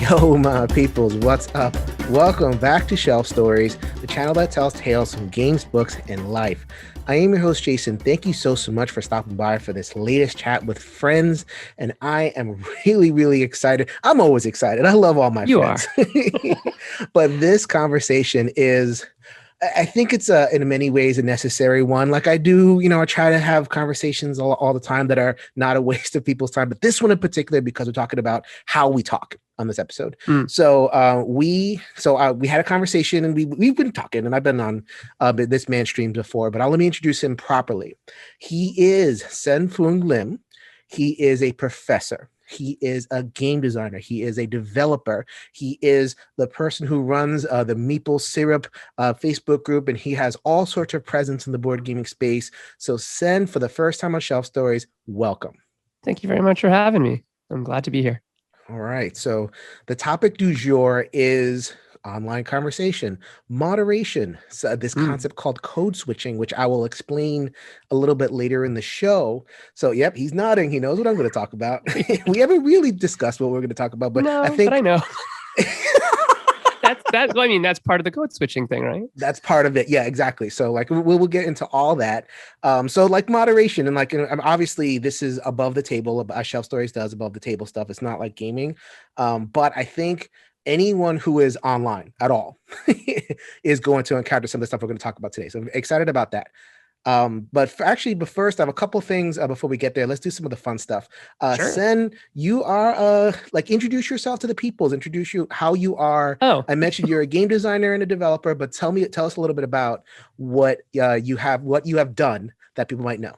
Yo, my peoples, what's up? Welcome back to Shelf Stories, the channel that tells tales from games, books, and life. I am your host, Jason. Thank you so much for stopping by for this latest chat with friends, and I am really excited. I'm always excited. I love all my friends. But this conversation is, I think it's in many ways a necessary one. Like I do, I try to have conversations all the time that are not a waste of people's time. But this one in particular, because we're talking about how we talk on this episode. So we had a conversation, and we've been talking, and I've been on this man's streams before, but let me introduce him properly. He is Sen-Foong Lim. He is a professor. He is a game designer. He is a developer. He is the person who runs the Meeple Syrup Facebook group, and he has all sorts of presence in the board gaming space. So Sen, for the first time on Shelf Stories, welcome. Thank you very much for having me. I'm glad to be here. All right. So the topic du jour is online conversation, moderation. So this concept called code switching, which I will explain a little bit later in the show. So, yep, he's nodding. He knows what I'm going to talk about. We haven't really discussed what we're going to talk about, but no, I know. That's part of the code switching thing, right? That's part of it. Yeah, exactly. So like we'll get into all that. So like moderation and obviously this is above the table. Shelf Stories does above the table stuff. It's not like gaming. But I think anyone who is online at all is going to encounter some of the stuff we're going to talk about today. So I'm excited about that. But first I have a couple things before we get there. Let's do some of the fun stuff. Sure. Sen, you are introduce yourself to the peoples, introduce how you are. I mentioned you're a game designer and a developer, but tell us a little bit about what you have done that people might know.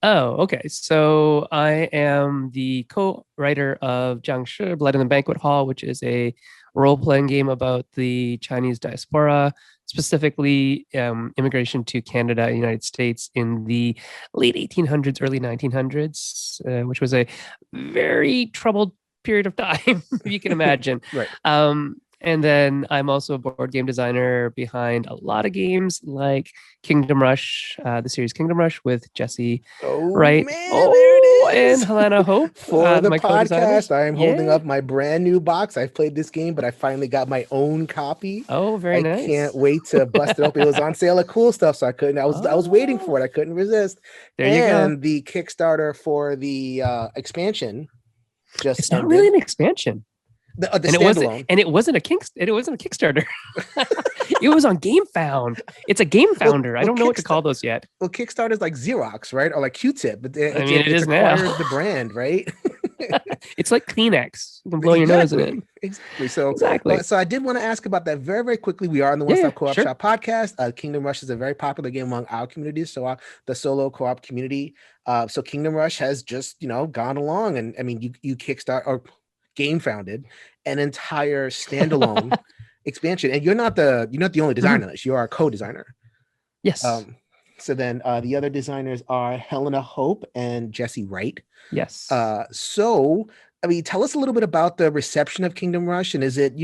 Oh, okay. So I am the co-writer of Jiangshi, Blood in the Banquet Hall, which is a role-playing game about the Chinese diaspora, specifically immigration to Canada and United States in the late 1800s, early 1900s, which was a very troubled period of time, if you can imagine. Right. And then I'm also a board game designer behind a lot of games like Kingdom Rush, the series Kingdom Rush with Jesse Wright. Man, there it is. And Helena Hope. For the podcast, I am holding up my brand new box. I've played this game, but I finally got my own copy. Oh, very nice. I can't wait to bust it open. It was on sale at Cool Stuff, so I couldn't. I was waiting for it. I couldn't resist. There you go. And the Kickstarter for the expansion just It's not really an expansion. It wasn't a Kickstarter. It was on GameFound. It's a GameFounder. I don't know what to call those yet. Well, Kickstarter is like Xerox, right? Or like Q-Tip. But it is now. The brand, right? It's like Kleenex. You can blow your nose in it. Exactly. So I did want to ask about that very quickly. We are on the One Stop Co-op Shop podcast. Kingdom Rush is a very popular game among our community, so the solo co-op community. So Kingdom Rush has just gone along, and I mean you kickstart or game founded an entire standalone expansion, and you're not the only designer on this. You are a co-designer. Yes. So then the other designers are Helena Hope and Jesse Wright. Yes. So I mean, tell us a little bit about the reception of Kingdom Rush, and is it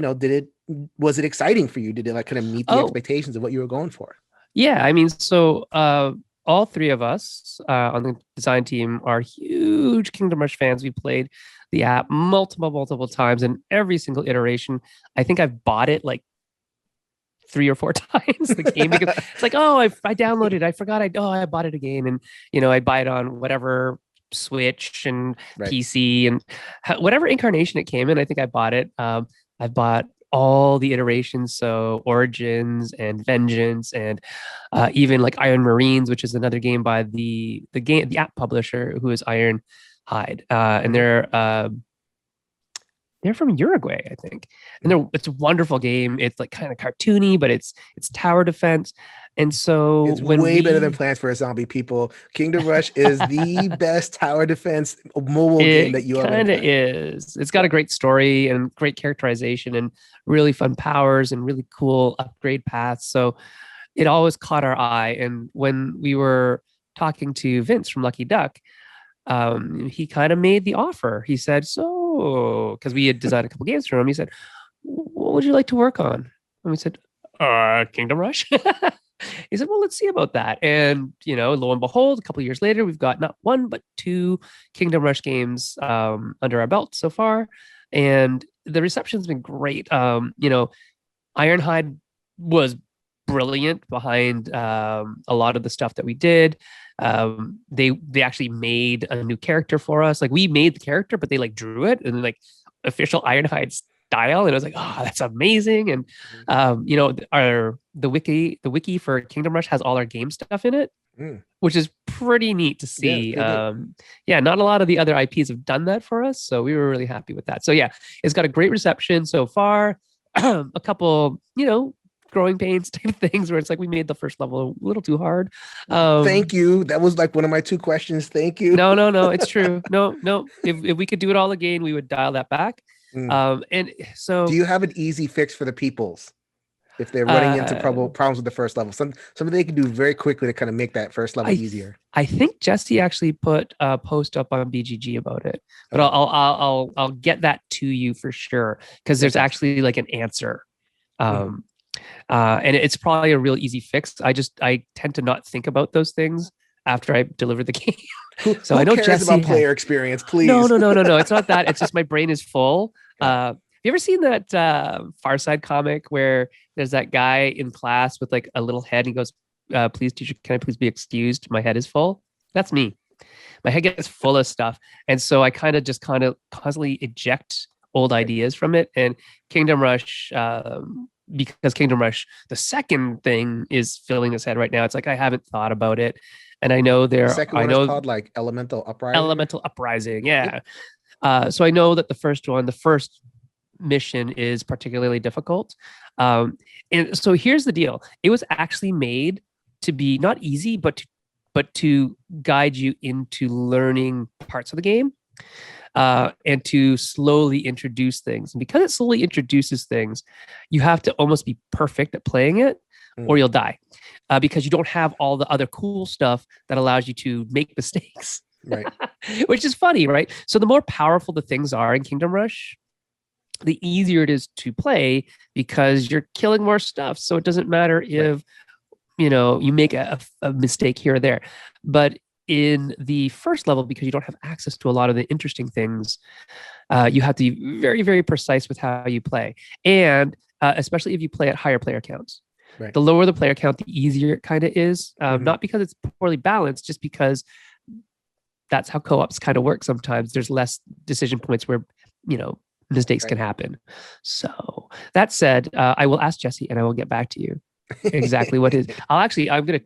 was it exciting for you? Did it kind of meet the expectations of what you were going for? Yeah, I mean, so all three of us on the design team are huge Kingdom Rush fans. We played the app multiple times, and every single iteration, I think I've bought it like 3 or 4 times the game, because it's like, I downloaded, I forgot I bought it again, and I buy it on whatever Switch and PC and whatever incarnation it came in. I think I bought it. I've bought all the iterations, so Origins and Vengeance, and even like Iron Marines, which is another game by the app publisher who is Iron Hide, and they're from Uruguay, I think, and it's a wonderful game. It's like kind of cartoony, but it's tower defense, and so it's way better than Plants vs. Zombie. People, Kingdom Rush is the best tower defense mobile game that you ever played. It kind of is. It's got a great story and great characterization and really fun powers and really cool upgrade paths. So it always caught our eye. And when we were talking to Vince from Lucky Duck, he kind of made the offer. He said, because we had designed a couple games for him, he said, what would you like to work on? And we said, Kingdom Rush. He said, well, let's see about that. And, lo and behold, a couple of years later, we've got not 1, but 2 Kingdom Rush games under our belt so far. And the reception's been great. Ironhide was brilliant behind a lot of the stuff that we did. They actually made a new character for us. Like we made the character, but they like drew it and like official Ironhide style. And I was like, oh, that's amazing. And the wiki for Kingdom Rush has all our game stuff in it. Which is pretty neat to see. Not a lot of the other IPs have done that for us, so we were really happy with that. So yeah, it's got a great reception so far. A couple, growing pains type things where it's like we made the first level a little too hard. Thank you. That was like one of my 2 questions. Thank you. No, it's true. No. If we could do it all again, we would dial that back. And so, do you have an easy fix for the peoples if they're running into problems with the first level? Something they can do very quickly to kind of make that first level easier. I think Jesse actually put a post up on BGG about it, but I'll get that to you for sure because there's actually like an answer. And it's probably a real easy fix. I tend to not think about those things after I deliver the game. So I know Jesse about player experience, please. No. It's not that. It's just my brain is full. You ever seen that Far Side comic where there's that guy in class with like a little head? And he goes, please, teacher, can I please be excused? My head is full. That's me. My head gets full of stuff. And so I kind of constantly eject old ideas from it. And Kingdom Rush, because Kingdom Rush, the second thing is filling his head right now. It's like, I haven't thought about it. And I know the second one is called like Elemental Uprising. Yeah. So I know that the first mission is particularly difficult. And so here's the deal. It was actually made to be not easy, but to guide you into learning parts of the game and to slowly introduce things. And because it slowly introduces things, you have to almost be perfect at playing it or you'll die because you don't have all the other cool stuff that allows you to make mistakes. Right. Which is funny, right? So the more powerful the things are in Kingdom Rush, the easier it is to play because you're killing more stuff. So it doesn't matter if, you make a mistake here or there. But in the first level, because you don't have access to a lot of the interesting things, you have to be very, very precise with how you play. And especially if you play at higher player counts. Right. The lower the player count, the easier it kind of is. Not because it's poorly balanced, just because that's how co-ops kind of work sometimes. There's less decision points where, mistakes can happen. So that said, I will ask Jesse and I will get back to you exactly what is. I'm gonna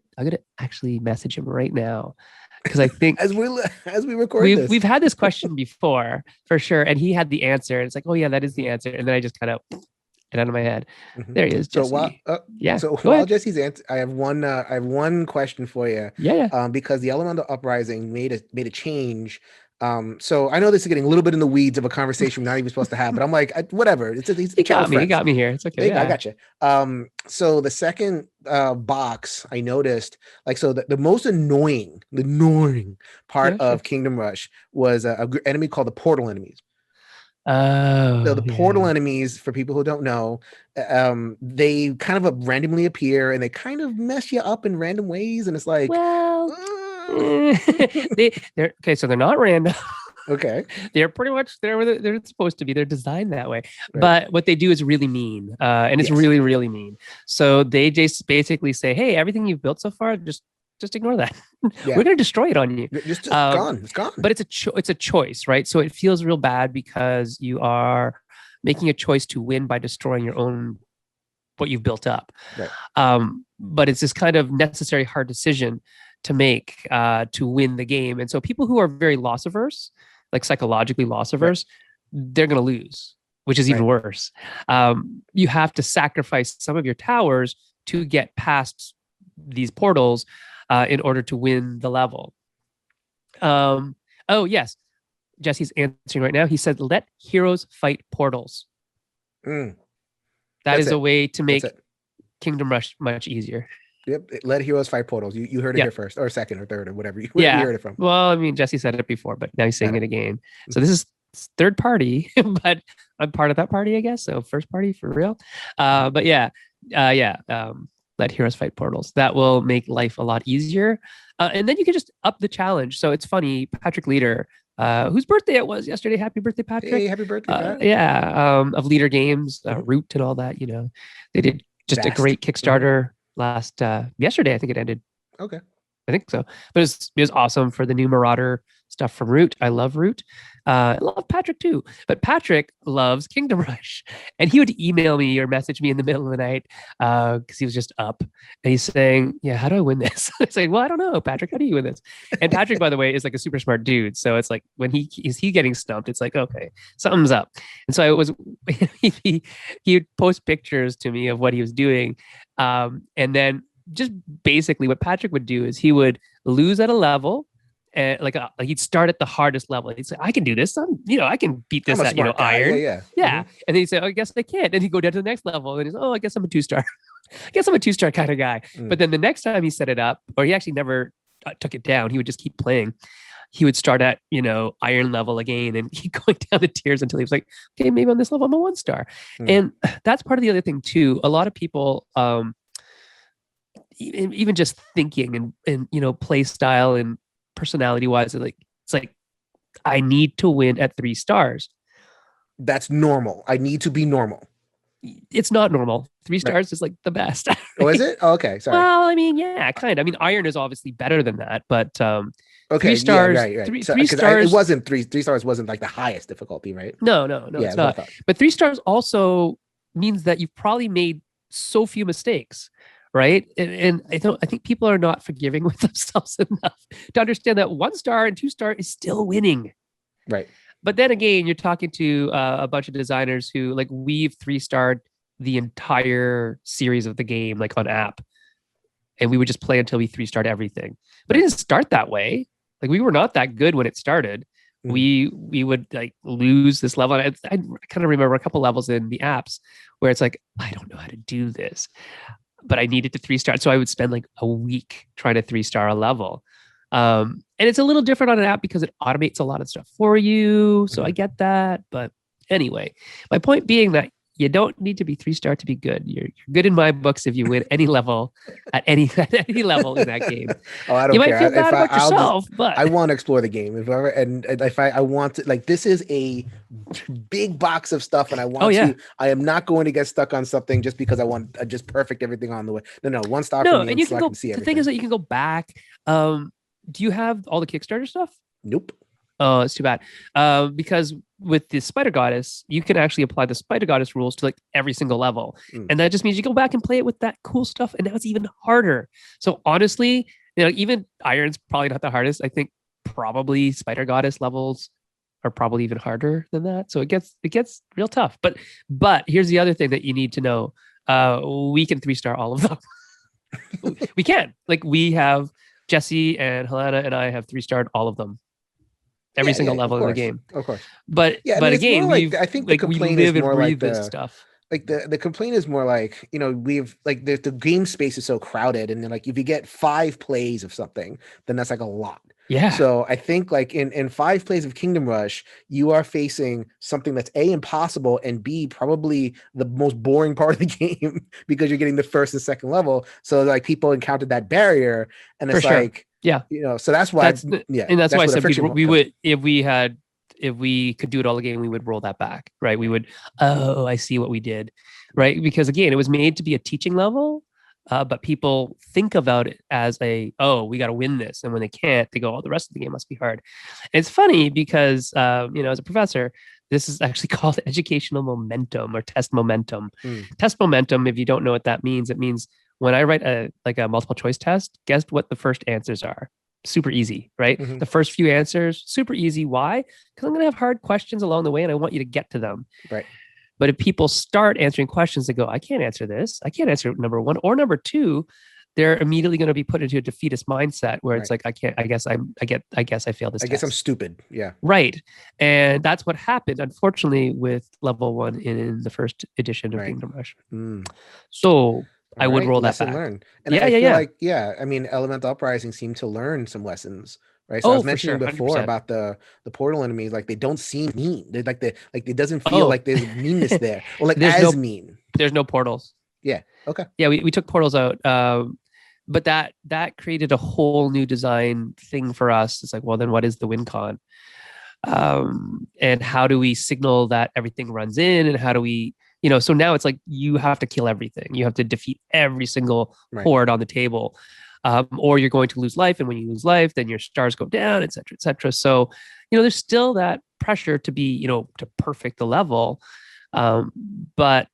actually message him right now because I think as we record we've had this question before for sure, and he had the answer. And it's like, oh yeah, that is the answer. And then I just kind of it out of my head. There he is. Jesse. So while Jesse's answer, I have one question for you. Yeah. Because the Elemental Uprising made a change. So I know this is getting a little bit in the weeds of a conversation we're not even supposed to have, but I'm like, whatever. You got me here. It's okay. I got you. So the second box I noticed, like, so the most annoying part of Kingdom Rush was an enemy called the portal enemies. So the portal enemies, for people who don't know, they kind of randomly appear and they kind of mess you up in random ways, and it's like, they're okay. So they're not random. Okay, they're pretty much where they're supposed to be. They're designed that way, but what they do is really mean, and it's really, really mean. So they just basically say, "Hey, everything you've built so far, just ignore that. We're going to destroy it on you. It's gone. It's gone." But it's a choice, right? So it feels real bad because you are making a choice to win by destroying your own what you've built up. Right. But it's this kind of necessary hard decision to make to win the game. And so people who are very loss averse, like psychologically loss averse, they're going to lose, which is even worse. You have to sacrifice some of your towers to get past these portals in order to win the level. Oh, yes. Jesse's answering right now. He said, let heroes fight portals. That is a way to make Kingdom Rush much easier. Yep. Let heroes fight portals. You heard it here first, or second, or third, or whatever you heard it from. Well, I mean, Jesse said it before, but now he's saying it again. So this is third party, but I'm part of that party, I guess. So first party for real. But let heroes fight portals. That will make life a lot easier. And then you can just up the challenge. So it's funny, Patrick Leader, whose birthday it was yesterday. Happy birthday, Patrick. Hey, happy birthday, Pat. Of Leader Games, Root and all that. They did just a great Kickstarter last yesterday. I think it ended. Okay. I think so. But it was awesome for the new Marauder stuff from Root. I love Root. I love Patrick too. But Patrick loves Kingdom Rush. And he would email me or message me in the middle of the night because he was just up. And he's saying, yeah, how do I win this? I say, well, I don't know, Patrick. How do you win this? And Patrick, by the way, is like a super smart dude. So it's like when he getting stumped, it's like, okay, something's up. And so he would post pictures to me of what he was doing. And then just basically what Patrick would do is he would lose at a level and he'd start at the hardest level. He'd say, I can do this. I can beat this at, iron. Yeah. And then he'd say, oh, I guess I can't. And he'd go down to the next level and he's, oh, I guess I'm a 2-star. I guess I'm a 2-star kind of guy. But then the next time he set it up, or he actually never took it down, he would just keep playing. He would start at, iron level again and keep going down the tiers until he was like, okay, maybe on this level I'm a 1-star. And that's part of the other thing too. A lot of people, even just thinking and play style and personality wise, it's like I need to win at 3 stars. That's normal. I need to be normal. It's not normal. 3 stars is like the best. Oh, is it? Oh, okay, sorry. Well, I mean, yeah, kind of. I mean, iron is obviously better than that, but okay, 3 stars. Yeah, right. 3 stars. It wasn't 3 stars. Wasn't like the highest difficulty, right? No, it's not. But 3 stars also means that you've probably made so few mistakes. Right. And I think people are not forgiving with themselves enough to understand that 1-star and 2-star is still winning. Right. But then again, you're talking to a bunch of designers who we've 3-starred the entire series of the game, like on app. And we would just play until we 3-starred everything. But it didn't start that way. We were not that good when it started. We would lose this level. And I kind of remember a couple levels in the apps where it's like, I don't know how to do this. But I needed to 3-star. So I would spend a week trying to 3-star a level. And it's a little different on an app because it automates a lot of stuff for you. So I get that. But anyway, my point being that you don't need to be 3-star to be good. You're good in my books if you win any level at any level in that game. Oh, I don't you care. might feel bad about yourself, but I want to explore the game. If I want to, this is a big box of stuff, and I want to. I am not going to get stuck on something just because I want just perfect everything on the way. No, 1-star. No, for me, and you can go. See the thing is that you can go back. Do you have all the Kickstarter stuff? Nope. Oh, it's too bad. Because with the Spider Goddess, you can actually apply the Spider Goddess rules to every single level. And that just means you go back and play it with that cool stuff. And now it's even harder. So honestly, even Iron's probably not the hardest. I think probably Spider Goddess levels are probably even harder than that. So it gets real tough. But here's the other thing that you need to know. We can 3-star all of them. We can. We have Jesse and Helena and I have 3-starred all of them. Every single level in the game, of course. But again, I think the complaint is more like this stuff. The complaint is more we've the game space is so crowded, and then if you get 5 plays of something, then that's a lot. Yeah. So I think in 5 plays of Kingdom Rush, you are facing something that's A, impossible, and B, probably the most boring part of the game because you're getting the first and second level. So people encountered that barrier, and it's yeah, so that's why and that's why I said we would if we could do it all again, we would roll that back, right? We would, I see what we did, right? Because again, it was made to be a teaching level, but people think about it as we got to win this, and when they can't, they go, oh, the rest of the game must be hard. And it's funny because as a professor, this is actually called educational momentum or test momentum. Test momentum, if you don't know what that means, it means when I write a multiple choice test, guess what the first answers are? Super easy, right? The first few answers, super easy. Why? Because I'm going to have hard questions along the way and I want you to get to them. Right. But if people start answering questions, they go, I can't answer this. I can't answer number 1 or number 2. They're immediately going to be put into a defeatist mindset where it's I can't, I guess I failed this test. I guess I'm stupid. Yeah. Right. And that's what happened, unfortunately, with level 1 in the first edition of Kingdom Rush. So I would roll that back. Learned. And I feel I mean, Elemental Uprising seemed to learn some lessons, right? So I was mentioning before 100%. About the portal enemies, they don't seem mean. They're it doesn't feel like there's meanness there, or mean. There's no portals. Yeah. Okay. Yeah, we took portals out, but that created a whole new design thing for us. It's well, then what is the win con? And how do we signal that everything runs in, and how do we, so now it's like you have to kill everything. You have to defeat every single horde on the table, or you're going to lose life. And when you lose life, then your stars go down, et cetera, et cetera. So, there's still that pressure to be, to perfect the level. But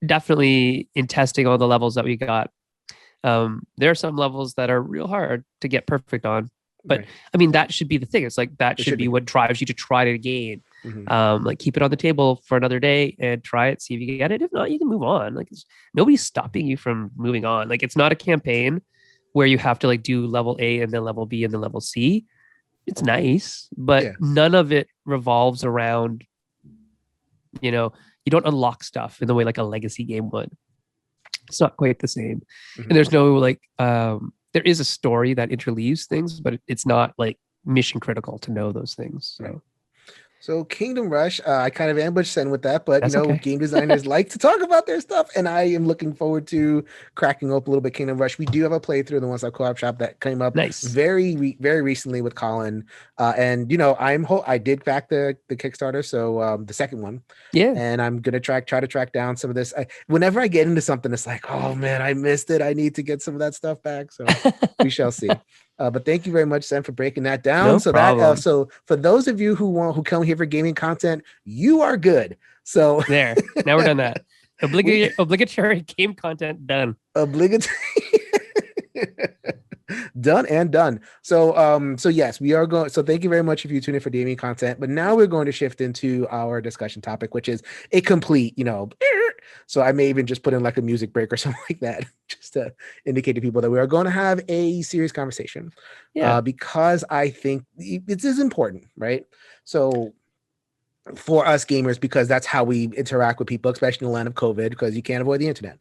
definitely in testing all the levels that we got, there are some levels that are real hard to get perfect on. But I mean, that should be the thing. It's like that should be what drives you to try it again. Like keep it on the table for another day and try it, see if you get it. If not, you can move on. Like nobody's stopping you from moving on. Like it's not a campaign where you have to like do level A and then level B and then level C. It's nice, but none of it revolves around, you don't unlock stuff in the way like a legacy game would. It's not quite the same. And there's no like there is a story that interleaves things, but it's not like mission critical to know those things. So Kingdom Rush, I kind of ambushed Sen with that, but That's okay. game designers like to talk about their stuff, and I am looking forward to cracking up a little bit Kingdom Rush. We do have a playthrough of the One Stop Co-op Shop that came up very recently with Colin, and I did back the Kickstarter, so the second one, and I'm gonna try to track down some of this. Whenever I get into something, it's like, oh man, I missed it. I need to get some of that stuff back. So we shall see. But thank you very much, Sen, for breaking that down. No problem. So for those of you who come here for gaming content, you are good. So there, now we're done that. Obligatory game content done. Obligatory. Done and done. So yes, we are going. So thank you very much if you tune in for gaming content. But now we're going to shift into our discussion topic, which is a complete, So I may even just put in like a music break or something like that, just to indicate to people that we are going to have a serious conversation. Because I think it is important, right? So for us gamers, because that's how we interact with people, especially in the land of COVID, because you can't avoid the internet.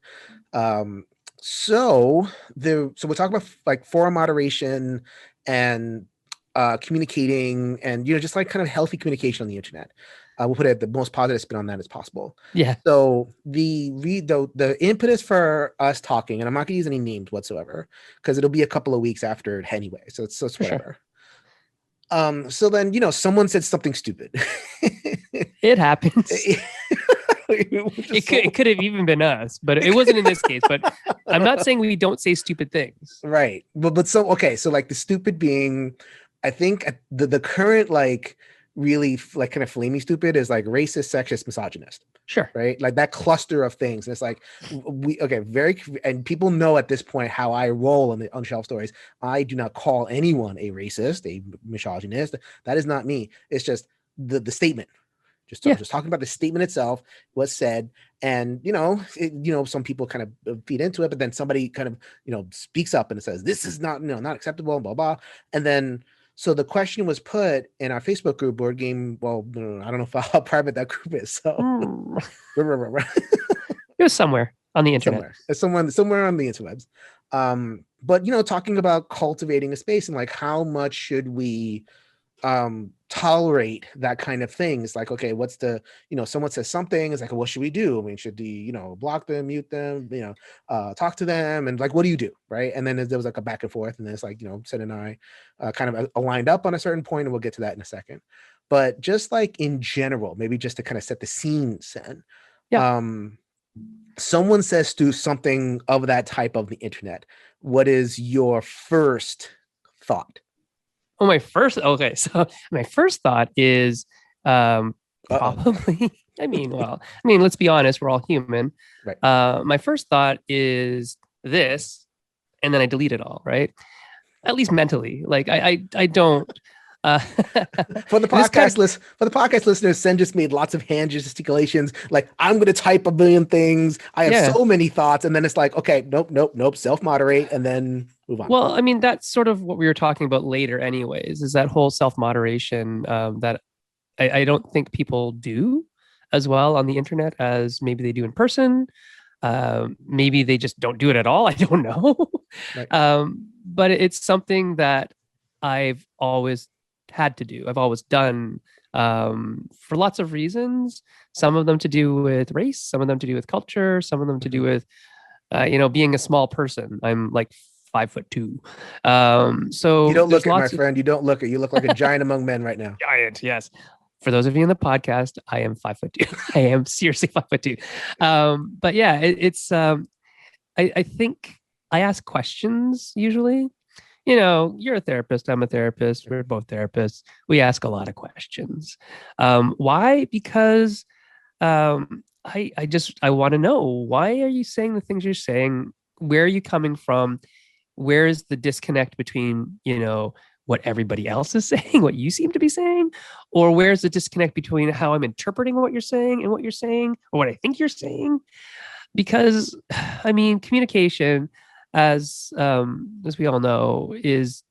So we're talking about like forum moderation and communicating, and just like kind of healthy communication on the internet. We'll put it the most positive spin on that as possible. Yeah. So the impetus for us talking, and I'm not gonna use any names whatsoever because it'll be a couple of weeks after it anyway. So it's whatever. Sure. So then someone said something stupid. It happens. It could have even been us, but it wasn't in this case. But I'm not saying we don't say stupid things. Right. But so like the stupid being, I think the current like really like kind of flaming stupid is like racist, sexist, misogynist. Sure. Right. Like that cluster of things. And it's like and people know at this point how I roll on Shelf Stories. I do not call anyone a racist, a misogynist. That is not me. It's just the statement. Just talking about the statement itself, was said, and some people kind of feed into it, but then somebody kind of speaks up and says this is not not acceptable, blah blah, and then so the question was put in our Facebook group, Board Game. Well, I don't know how private that group is, so it was somewhere on the internet, somewhere on the interwebs. But talking about cultivating a space and like how much should we tolerate that kind of thing. It's like, okay, what's the someone says something, it's like, what should we do? I mean, should we block them, mute them, talk to them, and like, what do you do, right? And then there was like a back and forth, and then it's like Sen and I kind of aligned up on a certain point, and we'll get to that in a second. But just like in general, maybe just to kind of set the scene, Sen, someone says do something of that type of the internet, what is your first thought? Oh, my first thought is probably, I mean, let's be honest, we're all human. Right. My first thought is this, and then I delete it all, right? At least mentally. Like I don't for the podcast listeners, Sen just made lots of hand gesticulations, like I'm gonna type a million things. I have so many thoughts, and then it's like, okay, nope, self-moderate, and then move on. Well, I mean, that's sort of what we were talking about later anyways, is that whole self-moderation that I don't think people do as well on the internet as maybe they do in person. Maybe they just don't do it at all. I don't know. Right. But it's something that I've always had to do. I've always done for lots of reasons. Some of them to do with race, some of them to do with culture, some of them to do with, being a small person. I'm like 5'2". You So don't there's look it, my lots of friend. You don't look it. You look like a giant among men right now. giant. Yes. For those of you in the podcast, I am 5'2". I am seriously 5'2". But yeah, I think I ask questions usually. You know, you're a therapist, I'm a therapist, we're both therapists. We ask a lot of questions. Why? Because I want to know, why are you saying the things you're saying? Where are you coming from? Where is the disconnect between, what everybody else is saying, what you seem to be saying? Or where's the disconnect between how I'm interpreting what you're saying and what you're saying, or what I think you're saying? Because I mean, communication, as we all know, is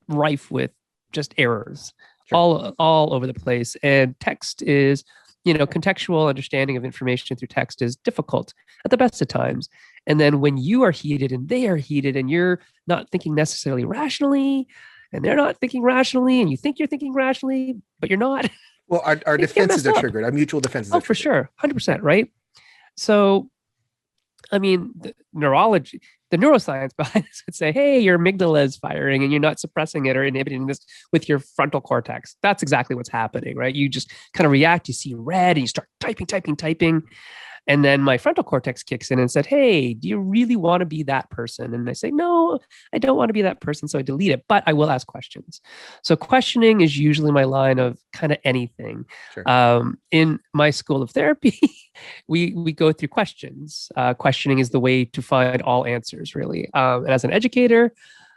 rife with just errors. Sure. All over the place. And text is, contextual understanding of information through text is difficult at the best of times. And then when you are heated and they are heated and you're not thinking necessarily rationally and they're not thinking rationally and you think you're thinking rationally, but you're not. Well, our defenses are triggered. Our mutual defenses are for triggered. sure. 100%. Right. So, I mean, the neuroscience behind this would say, hey, your amygdala is firing and you're not suppressing it or inhibiting this with your frontal cortex. That's exactly what's happening, right? You just kind of react, you see red and you start typing. And then my frontal cortex kicks in and said, hey, do you really want to be that person? And I say, no, I don't want to be that person. So I delete it, but I will ask questions. So questioning is usually my line of kind of anything. Sure. In my school of therapy, we go through questions. Questioning is the way to find all answers, really. And as an educator,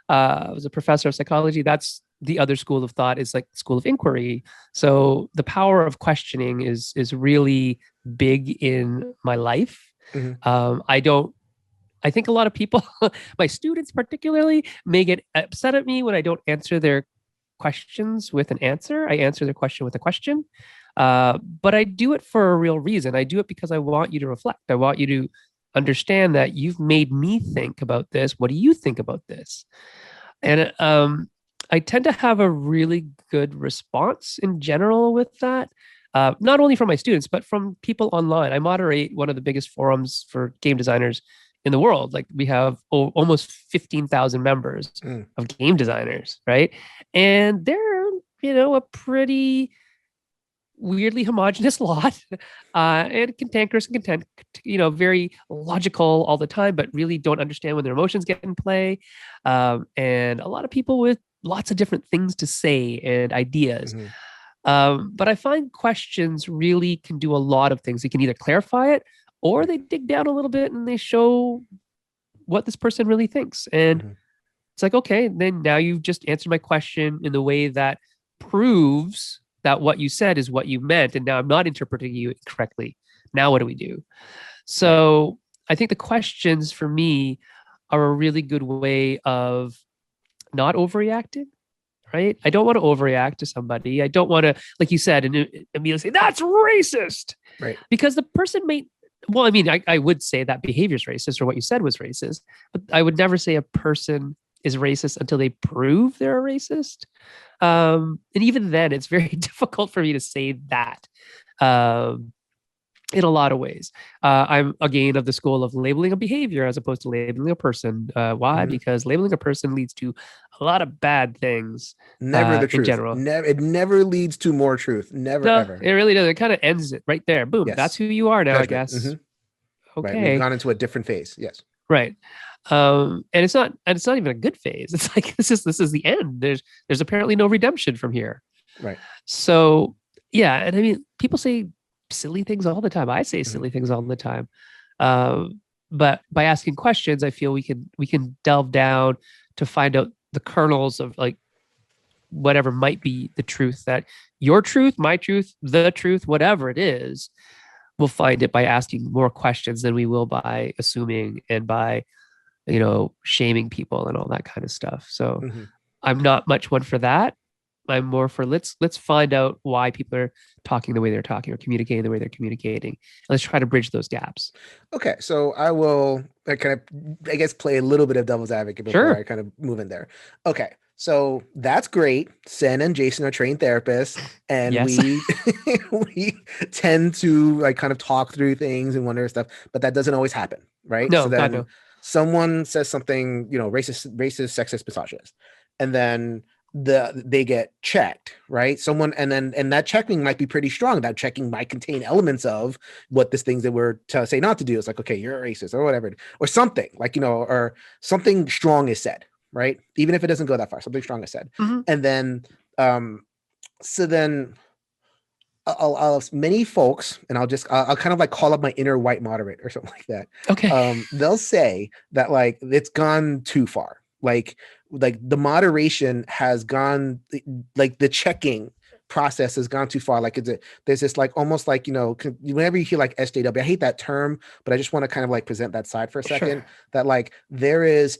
as a professor of psychology, that's the other school of thought, is like school of inquiry. So the power of questioning is really big in my life. Mm-hmm. I think a lot of people, my students particularly, may get upset at me when I don't answer their questions with an answer. I answer their question with a question. But I do it for a real reason. I do it because I want you to reflect. I want you to understand that you've made me think about this. What do you think about this? And I tend to have a really good response in general with that. Not only from my students, but from people online. I moderate one of the biggest forums for game designers in the world. Like, we have almost 15,000 members of game designers, right? And they're, a pretty weirdly homogenous lot, and cantankerous and content, very logical all the time, but really don't understand when their emotions get in play. And a lot of people with lots of different things to say and ideas. But I find questions really can do a lot of things. They can either clarify it, or they dig down a little bit and they show what this person really thinks. And it's like, okay, then now you've just answered my question in the way that proves that what you said is what you meant. And now I'm not interpreting you correctly. Now what do we do? So I think the questions for me are a really good way of not overreacting, right? I don't want to overreact to somebody. I don't want to, like you said, and immediately say, that's racist. Right. Because the person may, well, I mean, I would say that behavior is racist, or what you said was racist, but I would never say a person is racist until they prove they're a racist. And even then, it's very difficult for me to say that in a lot of ways. I'm again of the school of labeling a behavior as opposed to labeling a person. Why? Because labeling a person leads to a lot of bad things. Never the truth. In general. It never leads to more truth. Never, ever. It really does. It kind of ends it right there. Boom. Yes. That's who you are now, Judgment. I guess. Okay. Right. We've gone into a different phase. Yes. Right. And it's not even a good phase. It's like, this is the end. There's apparently no redemption from here. Right. So yeah. And I mean, people say silly things all the time. I say silly things all the time. But by asking questions, I feel we can delve down to find out the kernels of like whatever might be the truth, that your truth, my truth, the truth, whatever it is. We'll find it by asking more questions than we will by assuming and by, shaming people and all that kind of stuff. So I'm not much one for that. I'm more for let's find out why people are talking the way they're talking or communicating the way they're communicating. Let's try to bridge those gaps. Okay, so I will kind of, I guess, play a little bit of devil's advocate before I kind of move in there. Okay, so that's great. Sen and Jason are trained therapists, and we tend to like kind of talk through things and wonder stuff, but that doesn't always happen, right? No, so then, God, no. someone says something, racist, sexist, misogynist, and then they get checked, right? Someone, and that checking might be pretty strong. That checking might contain elements of what this things that we're to say not to do. It's like, okay, you're a racist or whatever, or something like, or something strong is said, right? Even if it doesn't go that far, something strong is said. Mhm. And then, so then I'll many folks, and I'll kind of like call up my inner white moderate or something like that. Okay. They'll say that like it's gone too far. Like the moderation has gone, like the checking process has gone too far. Like there's this like almost like, whenever you hear like SJW, I hate that term, but I just want to kind of like present that side for a second. Sure. That like there is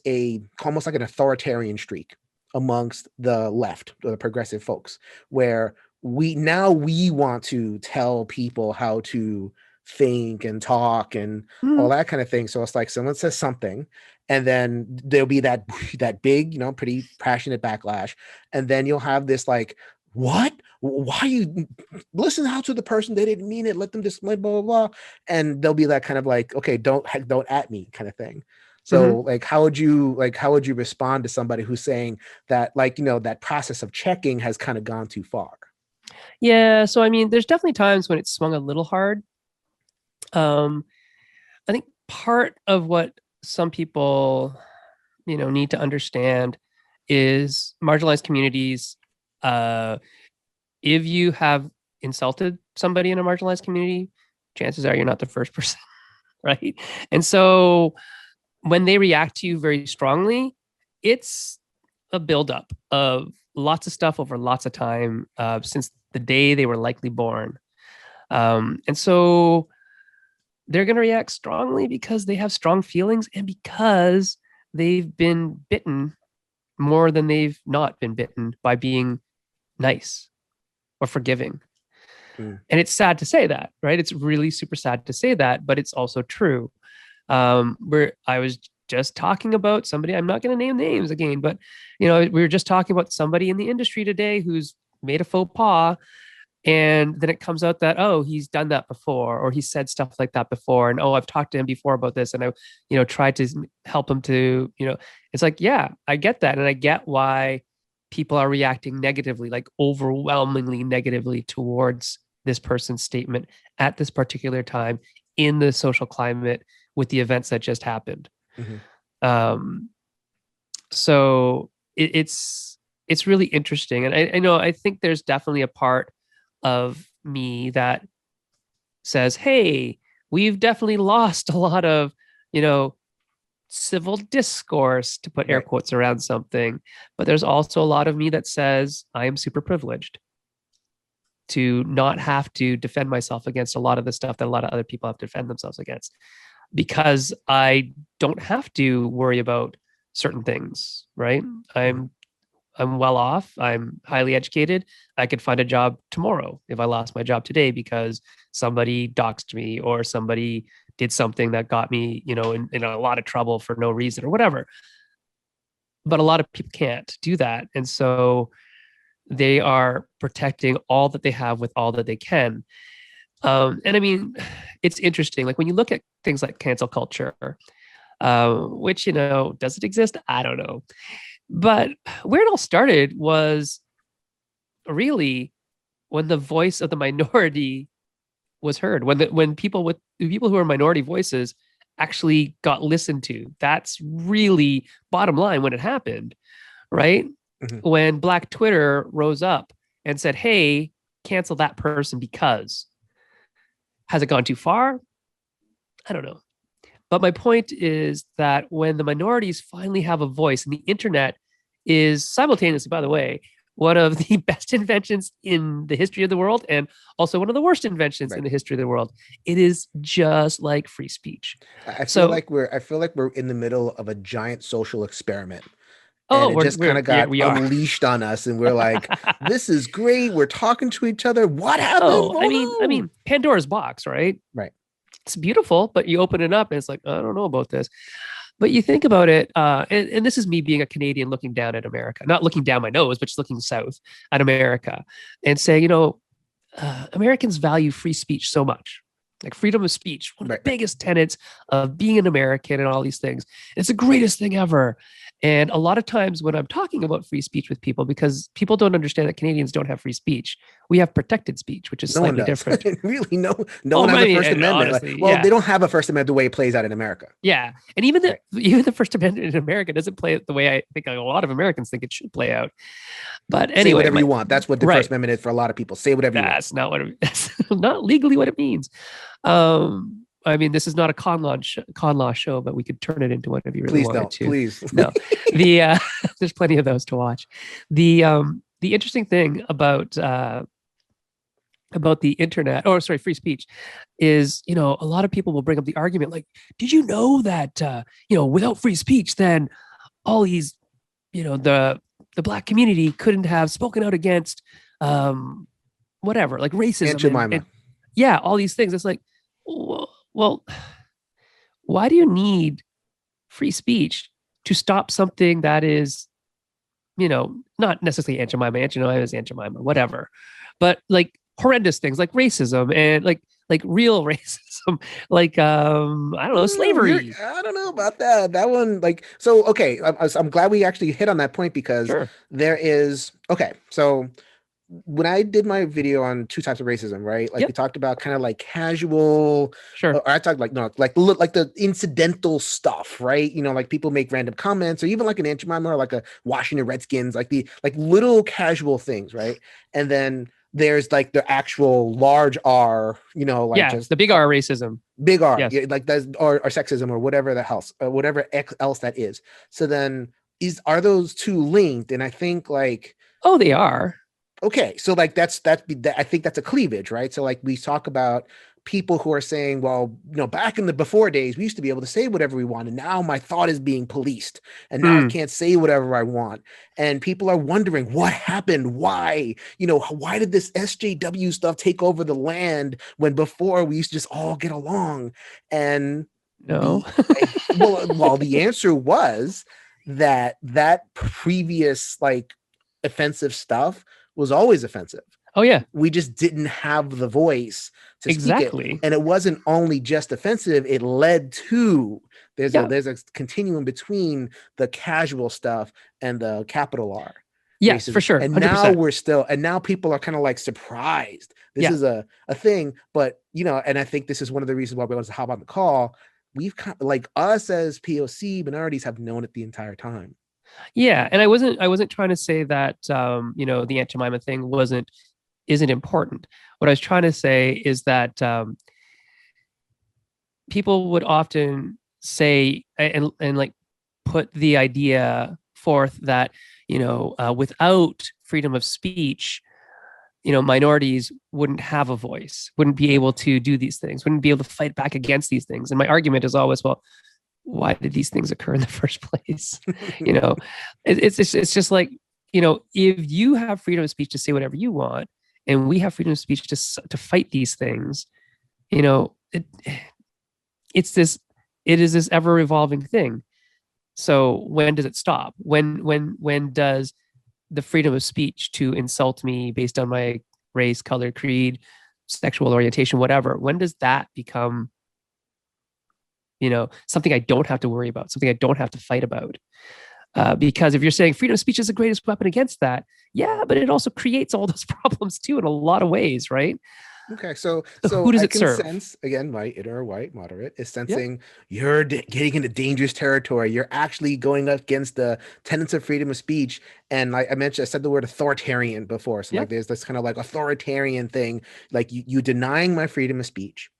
almost like an authoritarian streak amongst the left, the progressive folks, where we want to tell people how to think and talk and all Mhm. that kind of thing. So it's like someone says something, and then there'll be that big, pretty passionate backlash, and then you'll have this like, what? Why you listen out to the person? They didn't mean it. Let them just blah blah blah. And there'll be that kind of like, okay, don't at me kind of thing. So Mhm. like, how would you respond to somebody who's saying that, like, that process of checking has kind of gone too far? Yeah. So, I mean, there's definitely times when it's swung a little hard. I think part of what some people, need to understand is marginalized communities. If you have insulted somebody in a marginalized community, chances are you're not the first person, right? And so when they react to you very strongly, it's a buildup of lots of stuff over lots of time since the day they were likely born. And so they're going to react strongly because they have strong feelings and because they've been bitten more than they've not been bitten by being nice or forgiving. Mm. And it's sad to say that, right? It's really super sad to say that, but it's also true. Where I was just talking about somebody, I'm not going to name names again, but we were just talking about somebody in the industry today who's made a faux pas, and then it comes out that, oh, he's done that before, or he said stuff like that before, and oh, I've talked to him before about this, and I tried to help him to it's like, yeah, I get that, and I get why people are reacting negatively, like overwhelmingly negatively towards this person's statement at this particular time in the social climate with the events that just happened. Mm-hmm. So it's really interesting, and I know, I think there's definitely a part of me that says, hey, we've definitely lost a lot of civil discourse, to put air Right. quotes around something, but there's also a lot of me that says I am super privileged to not have to defend myself against a lot of the stuff that a lot of other people have to defend themselves against, because I don't have to worry about certain things, right? Mm-hmm. I'm well off. I'm highly educated. I could find a job tomorrow if I lost my job today because somebody doxed me or somebody did something that got me, in a lot of trouble for no reason or whatever. But a lot of people can't do that. And so they are protecting all that they have with all that they can. And I mean, it's interesting. Like when you look at things like cancel culture, which, does it exist? I don't know. But where it all started was really when the voice of the minority was heard, when people who are minority voices actually got listened to. That's really bottom line when it happened, right? Mm-hmm. When Black Twitter rose up and said, "Hey, cancel that person because." Has it gone too far? I don't know. But my point is that when the minorities finally have a voice, and the internet is simultaneously, by the way, one of the best inventions in the history of the world and also one of the worst inventions in Right. the history of the world. It is just like free speech. I feel So, like we're in the middle of a giant social experiment, and oh, it just kind of yeah, got we are. unleashed on us, and we're like, this is great. We're talking to each other. What happened? Oh, I Oh mean, Pandora's box, right? no. Right. It's beautiful, but you open it up and it's like, I don't know about this. But you think about it, and this is me being a Canadian looking down at America, not looking down my nose, but just looking south at America and saying, Americans value free speech so much. Like freedom of speech, one of Right. the biggest tenets of being an American and all these things. It's the greatest thing ever. And a lot of times when I'm talking about free speech with people, because people don't understand that Canadians don't have free speech, we have protected speech, which is No one slightly does. different. Really, no Oh, one has I a mean, First and Amendment. Like, honestly, well, yeah, they don't have a First Amendment the way it plays out in America. yeah. And even Right. the First Amendment in America doesn't play it the way I think a lot of Americans think it should play out. But Say anyway, whatever you want. That's what the First right. Amendment is for a lot of people. Say whatever you want. That's not what that's not legally what it means. I mean, this is not a con law show, but we could turn it into one if you really Please wanted don't. to. Please. No, there's plenty of those to watch. The interesting thing about the internet, or sorry, free speech, is a lot of people will bring up the argument like, did you know that without free speech, then all these the black community couldn't have spoken out against whatever, like racism and yeah, all these things. It's like, well, why do you need free speech to stop something that is, not necessarily Aunt Jemima, Aunt Jemima is Aunt Jemima, whatever, but like horrendous things like racism and like real racism, like I don't know, slavery. I don't know about that. That one, like, so okay. I'm glad we actually hit on that point because Sure. there is okay. So when I did my video on two types of racism, right? Like Yep. we talked about kind of like casual, Sure. or I talked like no, like the incidental stuff, right? Like people make random comments, or even like an Aunt Jemima or like a Washington Redskins, like the like little casual things, right? And then there's like the actual large R, like yeah, just the big R racism. big R, Yes. yeah, like that's or sexism or whatever the else, or whatever else that is. So then are those two linked? And I think like, Oh, they are. okay, so like that's I think that's a cleavage, right? So like we talk about people who are saying, well, back in the before days, we used to be able to say whatever we want, and now my thought is being policed, and now I can't say whatever I want. And people are wondering what happened, why, why did this SJW stuff take over the land when before we used to just all get along? And no, well, the answer was that previous like offensive stuff was always offensive. Oh yeah, we just didn't have the voice to exactly. speak it, and it wasn't only just offensive. It led to there's a continuum between the casual stuff and the capital R. Yes, racism. For sure. And 100%. now people are kind of like surprised. This is a thing, but and I think this is one of the reasons why we want to hop on the call. We've like us as POC minorities have known it the entire time. Yeah, and I wasn't trying to say that the Aunt Jemima thing isn't important. What I was trying to say is that people would often say and like put the idea forth that without freedom of speech, minorities wouldn't have a voice, wouldn't be able to do these things, wouldn't be able to fight back against these things. And my argument is always, well, why did these things occur in the first place? It's just like, if you have freedom of speech to say whatever you want, and we have freedom of speech to fight these things, it is this ever evolving thing. So when does it stop? When does the freedom of speech to insult me based on my race, color, creed, sexual orientation, whatever, when does that become something I don't have to worry about, something I don't have to fight about? Because if you're saying freedom of speech is the greatest weapon against that, yeah, but it also creates all those problems too in a lot of ways, right? Okay, so who does I it can serve? sense, again, my inner white moderate is sensing you're getting into dangerous territory. You're actually going up against the tenets of freedom of speech. And like I said the word authoritarian before. So like there's this kind of like authoritarian thing, like you denying my freedom of speech,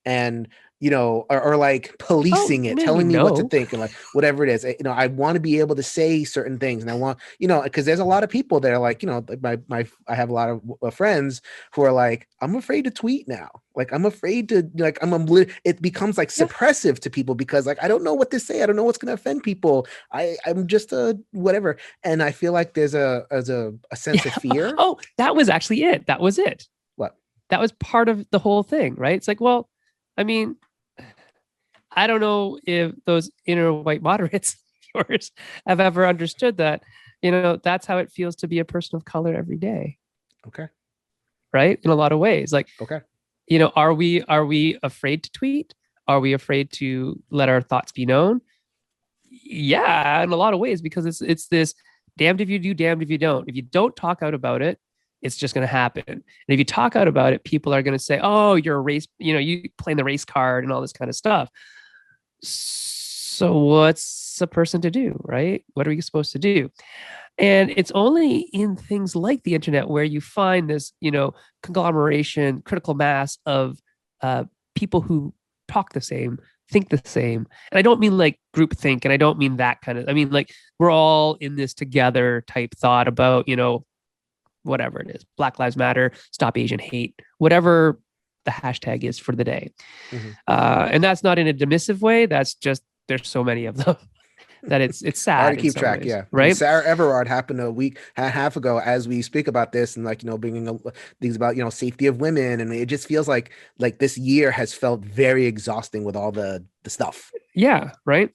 and or like policing it, telling me what to think, and like whatever it is. I want to be able to say certain things, and I want, because there's a lot of people that are like, I have a lot of friends who are like, I'm afraid to tweet now. Like I'm afraid to like it becomes like suppressive to people because like I don't know what to say. I don't know what's going to offend people. I'm just a whatever, and I feel like there's a sense of fear. Oh, that was actually it. That was it. What? That was part of the whole thing, right? It's like, well, I mean, I don't know if those inner white moderates of yours have ever understood that, that's how it feels to be a person of color every day. Okay. Right? In a lot of ways. Like, okay. Are we afraid to tweet? Are we afraid to let our thoughts be known? Yeah, in a lot of ways, because it's this damned if you do, damned if you don't. If you don't talk out about it, it's just going to happen. And if you talk out about it, people are going to say, "Oh, you're a race, you playing the race card and all this kind of stuff." So what's a person to do, right? What are we supposed to do? And it's only in things like the internet where you find this, conglomeration, critical mass of people who talk the same, think the same. And I don't mean like group think, and I don't mean that kind of, I mean like we're all in this together type thought about, whatever it is, Black Lives Matter, Stop Asian Hate, whatever the hashtag is for the day. Mm-hmm. And that's not in a dismissive way. That's just, there's so many of them. That it's sad. Hard to keep track, ways, yeah. Right. And Sarah Everard happened a week and a half ago as we speak about this, and bringing things about safety of women, and it just feels like this year has felt very exhausting with all the stuff. Yeah, right.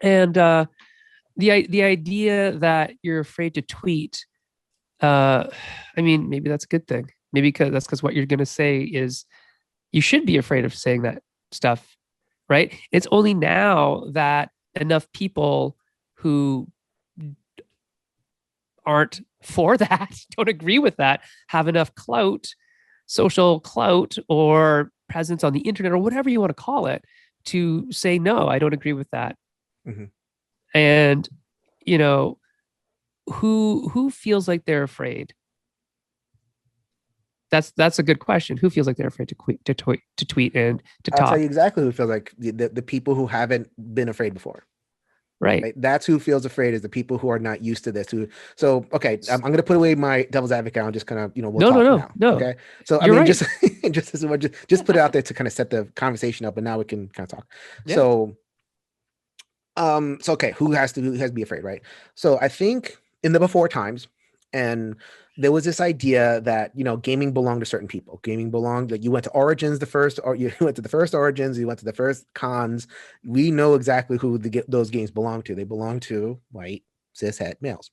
And the idea that you're afraid to tweet, I mean, maybe that's a good thing. Maybe that's because what you're going to say is you should be afraid of saying that stuff, right? It's only now that enough people who aren't for that, don't agree with that, have enough clout, social clout, or presence on the internet, or whatever you want to call it, to say, no, I don't agree with that. Mm-hmm. And, who feels like they're afraid? That's a good question. Who feels like they're afraid to tweet and to talk? I'll tell you exactly who feels like the people who haven't been afraid before. Right. That's who feels afraid, is the people who are not used to this. So okay, I'm going to put away my devil's advocate. I'll just kind of we'll talk now. Okay. So You're right. just put it out there to kind of set the conversation up, and now we can kind of talk. Yeah. So okay, who has to be afraid, right? So I think in the before times, and there was this idea that gaming belonged to certain people. Gaming belonged, like, you went to Origins you went to the first Origins, you went to the first cons. We know exactly who those games belong to. They belong to white cishet males,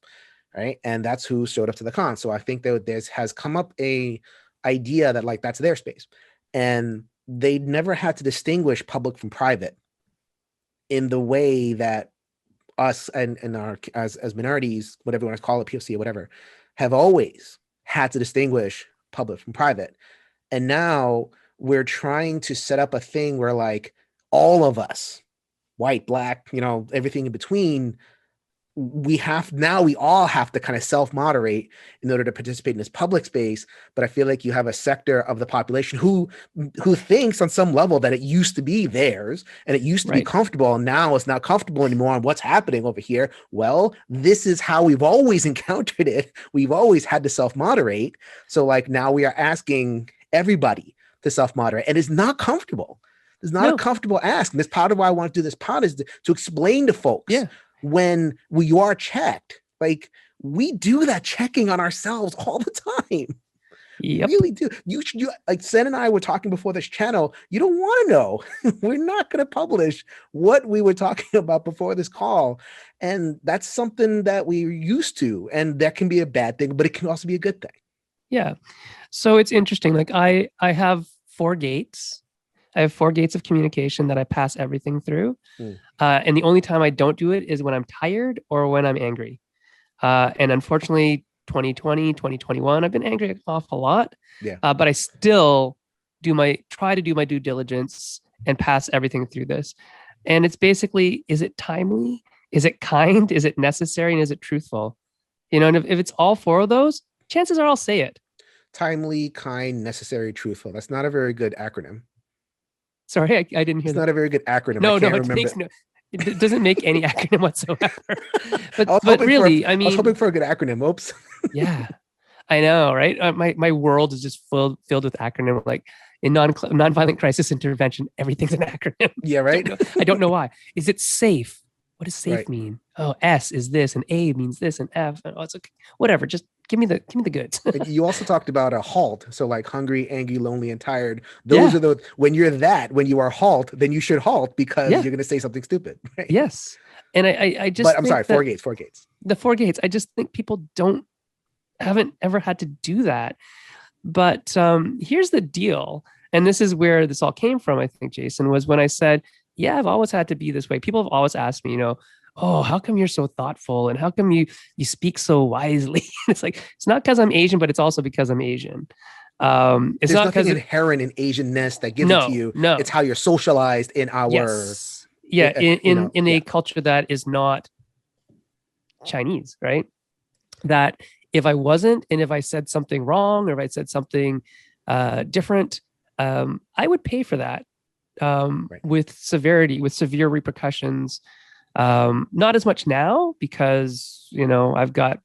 right? And that's who showed up to the con. So I think that has come up a idea that that's their space, and they never had to distinguish public from private in the way that us and our as minorities, whatever you want to call it, POC or whatever, have always had to distinguish public from private. And now we're trying to set up a thing where all of us, white, black, everything in between, we all have to kind of self-moderate in order to participate in this public space. But I feel like you have a sector of the population who thinks on some level that it used to be theirs and it used to be comfortable, and now it's not comfortable anymore. And what's happening over here? Well, this is how we've always encountered it. We've always had to self-moderate. So now we are asking everybody to self-moderate, and it's not comfortable. It's not a comfortable ask. And this part of why I want to do this pod is to explain to folks. Yeah. When we are checked, we do that checking on ourselves all the time. Yep. Really do. You Sen and I were talking before this channel. You don't want to know. We're not going to publish what we were talking about before this call. And that's something that we're used to. And that can be a bad thing, but it can also be a good thing. Yeah. So it's interesting. I have 4 gates. I have 4 gates of communication that I pass everything through. And the only time I don't do it is when I'm tired or when I'm angry. And unfortunately, 2020, 2021, I've been angry an awful lot. Yeah. But I still try to do my due diligence and pass everything through this. And it's basically, is it timely? Is it kind? Is it necessary? And is it truthful? And if it's all 4 of those, chances are I'll say it. Timely, kind, necessary, truthful. That's not a very good acronym. Sorry, I didn't hear It's that. not a very good acronym. No, I can't remember. It doesn't make any acronym whatsoever. But really, I mean, I was hoping for a good acronym. Oops. Yeah, I know, right? My world is just filled with acronym. In nonviolent crisis intervention, everything's an acronym. Yeah, right. I don't know why. Is it safe? What does safe mean? Oh, S is this, and A means this, and F. And it's okay. Whatever. Just give me the goods. You also talked about a halt. So hungry, angry, lonely, and tired. Those are when you are halt, then you should halt because you're going to say something stupid. Right? Yes. And I just. But I'm sorry, 4 gates. 4 gates. The 4 gates. I just think people haven't ever had to do that. But here's the deal. And this is where this all came from, I think, Jason, was when I said, yeah, I've always had to be this way. People have always asked me, oh, how come you're so thoughtful? And how come you speak so wisely? It's like, it's not because I'm Asian, but it's also because I'm Asian. It's There's not nothing because inherent in Asianness that gives it to you. No. It's how you're socialized in our yes. Yeah, in a culture that is not Chinese, right? That if I wasn't, and if I said something wrong, or if I said something different, I would pay for that with severity, with severe repercussions. Not as much now because, I've got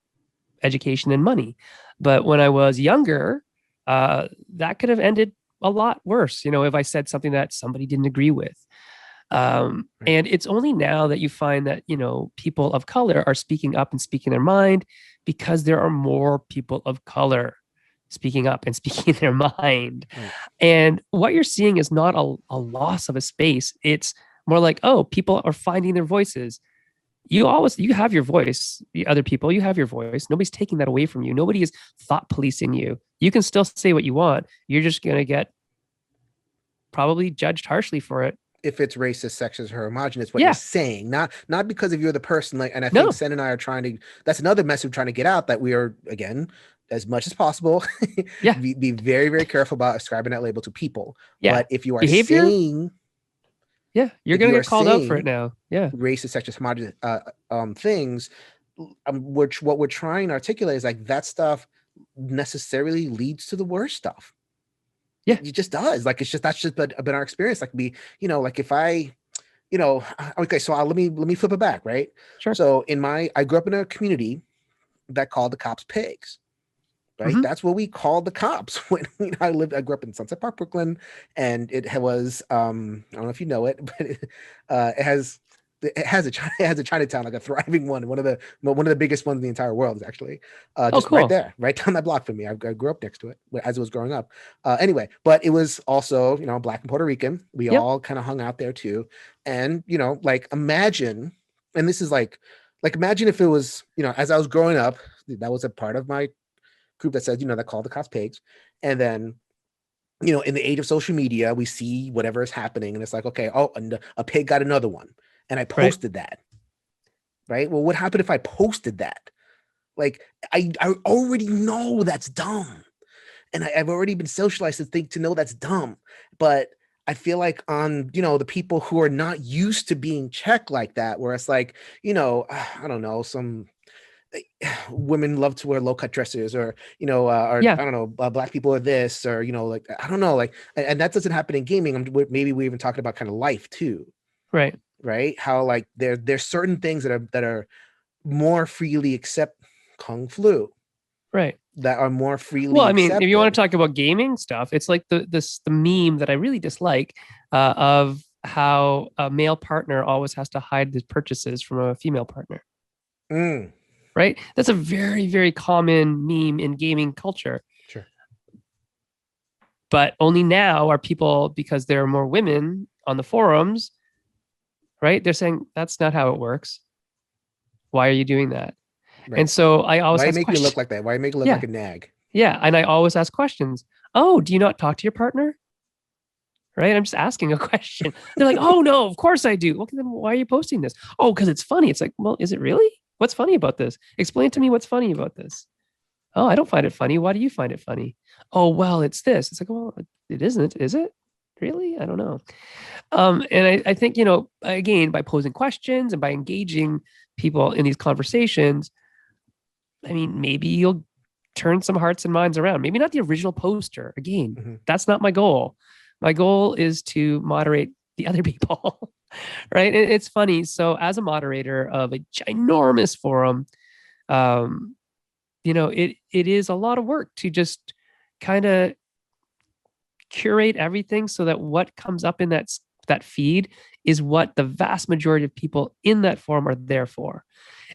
education and money. But when I was younger, that could have ended a lot worse, if I said something that somebody didn't agree with. And it's only now that you find that, people of color are speaking up and speaking their mind because there are more people of color speaking up and speaking their mind. And what you're seeing is not a loss of a space. It's more like, oh, people are finding their voices. You have your voice. The other people, you have your voice. Nobody's taking that away from you. Nobody is thought policing you. You can still say what you want. You're just going to get probably judged harshly for it. If it's racist, sexist, or homogenous, what you're saying, not because if you're the person, like, and I think Sen and I are trying to, that's another message we're trying to get out, that we are, again, as much as possible, be very, very careful about ascribing that label to people. But if you are saying, you're going to get called out for it now. Racist, sexist, homogenous things, what we're trying to articulate is like that stuff necessarily leads to the worst stuff. It just does. Like, that's just been our experience. Like, like if I, okay, so let me flip it back, right? Sure. So I grew up in a community that called the cops pigs, right? That's what we called the cops when I grew up in Sunset Park, Brooklyn, and it was, I don't know if you know it, but it has a Chinatown, like a thriving one of the biggest ones in the entire world, is actually just cool. right there, right down that block from me. I grew up next to it as it was growing up. Anyway, but it was also, Black and Puerto Rican. We all kind of hung out there too. And, like, imagine, and this is like imagine if it was, as I was growing up, that was a part of my group that said, that called the cops pigs. And then, in the age of social media, we see whatever is happening, and it's like, okay, and a pig got another one. And I posted that, right? Well, what happened if I posted that? Like, I already know that's dumb. And I've already been socialized to know that's dumb. But I feel like on, the people who are not used to being checked like that, where it's like, I don't know, some women love to wear low-cut dresses, or, I don't know, Black people are this, or, like, I don't know, like, and that doesn't happen in gaming. Maybe we're even talking about kind of life too. Right? How, like, there's certain things that are more freely accept Kung Flu. That are more freely accepted. If you want to talk about gaming stuff, it's like the meme that I really dislike of how a male partner always has to hide his purchases from a female partner. Right? That's a very, very common meme in gaming culture. Sure. But only now are people, because there are more women on the forums, right? They're saying that's not how it works. Why are you doing that? Right. And so I always ask questions. Why make you look like that? Why make you look like a nag? Yeah. And I always ask questions. Oh, do you not talk to your partner? Right? I'm just asking a question. They're like, oh no, of course I do. Well, then why are you posting this? Oh, because it's funny. It's like, well, is it really? What's funny about this? Explain to me what's funny about this. Oh, I don't find it funny. Why do you find it funny? Oh, well, it's this. It's like, well, it isn't. Is it? Really? I don't know. And I think, again, by posing questions and by engaging people in these conversations, I mean, maybe you'll turn some hearts and minds around. Maybe not the original poster. Again, that's not my goal. My goal is to moderate the other people, right? And it's funny. So as a moderator of a ginormous forum, it is a lot of work to just kind of curate everything so that what comes up in that feed is what the vast majority of people in that forum are there for.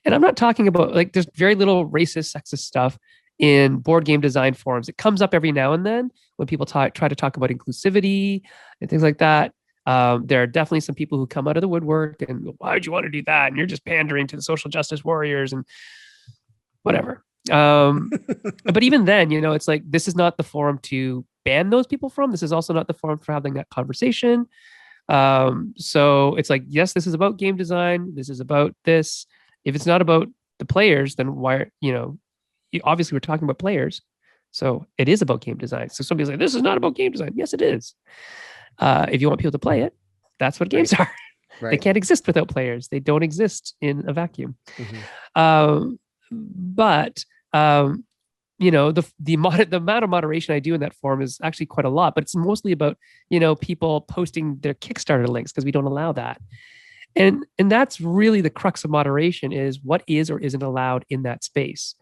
And I'm not talking about, like, there's very little racist, sexist stuff in board game design forums. It comes up every now and then when people try to talk about inclusivity and things like that. There are definitely some people who come out of the woodwork and, why would you want to do that? And you're just pandering to the social justice warriors and whatever. But even then, it's like, this is not the forum to ban those people from. This is also not the forum for having that conversation. So it's like, yes, this is about game design. This is about this. If it's not about the players, then why, obviously we're talking about players. So it is about game design. So somebody's like, this is not about game design. Yes, it is. If you want people to play it, that's what games are. Right. They can't exist without players. They don't exist in a vacuum. But the amount of moderation I do in that forum is actually quite a lot, but it's mostly about, people posting their Kickstarter links, because we don't allow that. And that's really the crux of moderation, is what is or isn't allowed in that space.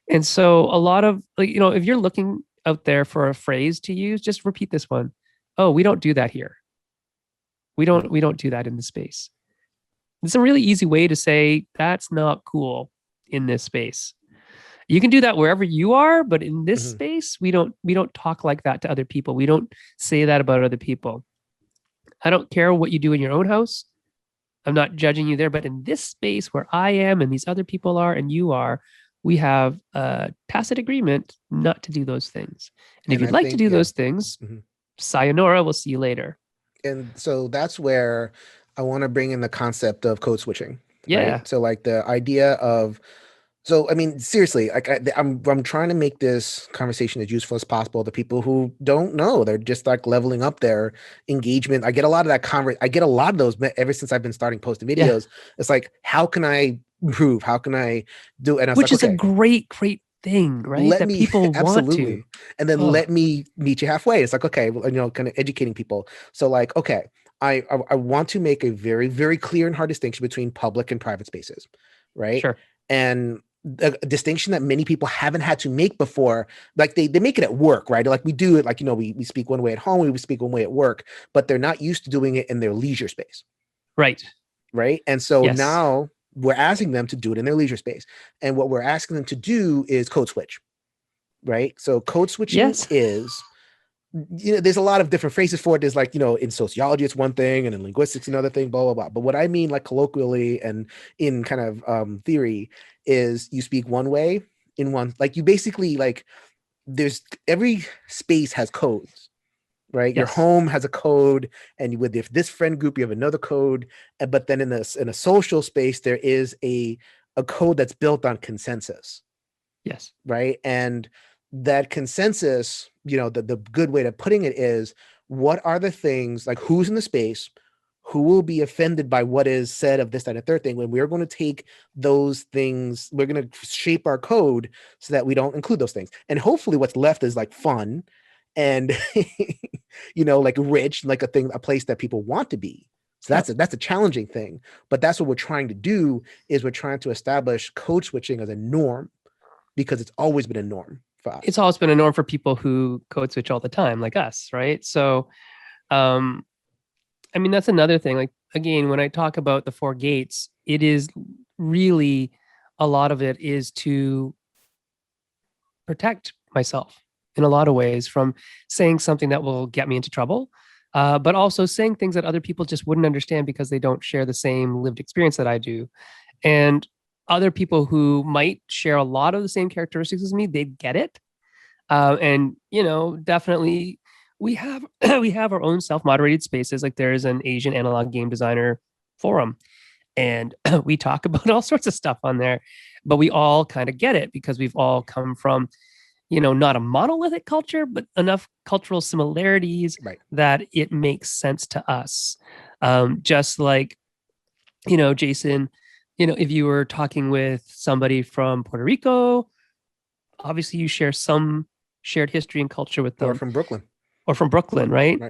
And so a lot of, if you're looking out there for a phrase to use, just repeat this one. Oh, we don't do that here. We don't do that in the space. It's a really easy way to say that's not cool in this space. You can do that wherever you are, but in this space, we don't talk like that to other people. We don't say that about other people. I don't care what you do in your own house. I'm not judging you there, but in this space where I am and these other people are and you are, we have a tacit agreement not to do those things. And if you'd like to do those things, sayonara, we'll see you later. And so that's where I want to bring in the concept of code switching. Yeah. Right? So like the idea of, so, I mean, seriously, like I'm trying to make this conversation as useful as possible to people who don't know. They're just like leveling up their engagement. I get a lot of that I get a lot of those ever since I've been starting posting videos. Yeah. It's like, how can I improve? How can I do? And which is a great thing, right? That people want to. And then let me meet you halfway. It's like, okay, well, kind of educating people. So like, okay, I want to make a very, very clear and hard distinction between public and private spaces, right? Sure. And a distinction that many people haven't had to make before. Like they make it at work, right? Like we do it, like, we speak one way at home, we speak one way at work, but they're not used to doing it in their leisure space. Right. Right. And so now we're asking them to do it in their leisure space. And what we're asking them to do is code switch. Right. So code switching is, there's a lot of different phrases for it. There's like, in sociology, it's one thing, and in linguistics, another thing, blah, blah, blah. But what I mean, like colloquially and in kind of theory, is you speak one way in one, like you basically like there's every space has codes, right? Yes. Your home has a code, and with this friend group, you have another code. But then in a social space, there is a code that's built on consensus. Yes. Right. And that consensus, the good way of putting it is, what are the things, like who's in the space, who will be offended by what is said of this, that, and third thing, when we're going to take those things, we're going to shape our code so that we don't include those things. And hopefully what's left is like fun and, like rich, like a place that people want to be. So that's a challenging thing, but that's what we're trying to do, is we're trying to establish code switching as a norm, because it's always been a norm for us. It's always been a norm for people who code switch all the time, like us, right? So, I mean, that's another thing. Like, again, when I talk about the 4 gates, it is really, a lot of it is to protect myself in a lot of ways from saying something that will get me into trouble, but also saying things that other people just wouldn't understand because they don't share the same lived experience that I do. And other people who might share a lot of the same characteristics as me, they'd get it. And, definitely we have our own self-moderated spaces. Like there is an Asian analog game designer forum, and we talk about all sorts of stuff on there, but we all kind of get it because we've all come from, not a monolithic culture, but enough cultural similarities that it makes sense to us. Just like, Jason, if you were talking with somebody from Puerto Rico, obviously you share some shared history and culture with them. Or from Brooklyn, right?